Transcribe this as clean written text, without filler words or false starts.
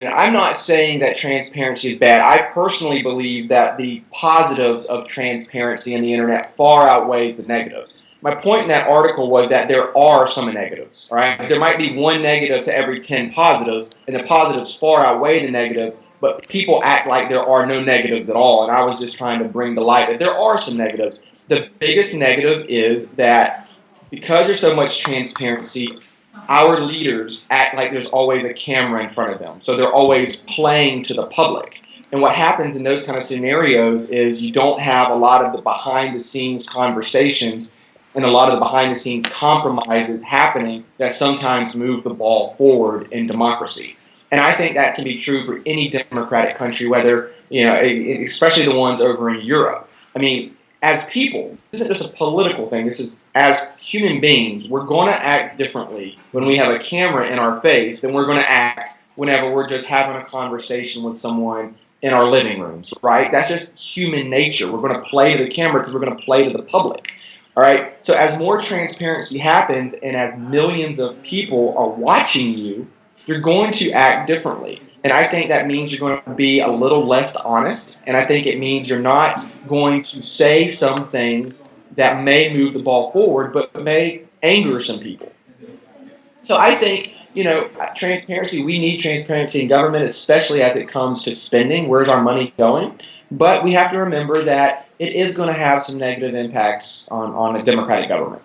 I'm not saying that transparency is bad. I personally believe that the positives of transparency in the internet far outweighs the negatives. My point in that article was that there are some negatives, right? There might be one negative to every 10 positives, and the positives far outweigh the negatives, but people act like there are no negatives at all, and I was just trying to bring to light that there are some negatives. The biggest negative is that because there's so much transparency, our leaders act like there's always a camera in front of them. So they're always playing to the public. And what happens in those kind of scenarios is you don't have a lot of the behind-the-scenes conversations and a lot of the behind-the-scenes compromises happening that sometimes move the ball forward in democracy. And I think that can be true for any democratic country, whether, especially the ones over in Europe. I mean, as people, this isn't just a political thing. This is, as human beings, we're going to act differently when we have a camera in our face than we're going to act whenever we're just having a conversation with someone in our living rooms, right? That's just human nature. We're going to play to the camera because we're going to play to the public, all right? So as more transparency happens and as millions of people are watching you, you're going to act differently. And I think that means you're going to be a little less honest, and I think it means you're not going to say some things that may move the ball forward, but may anger some people. So I think, transparency, we need transparency in government, especially as it comes to spending. Where's our money going? But we have to remember that it is going to have some negative impacts on a democratic government.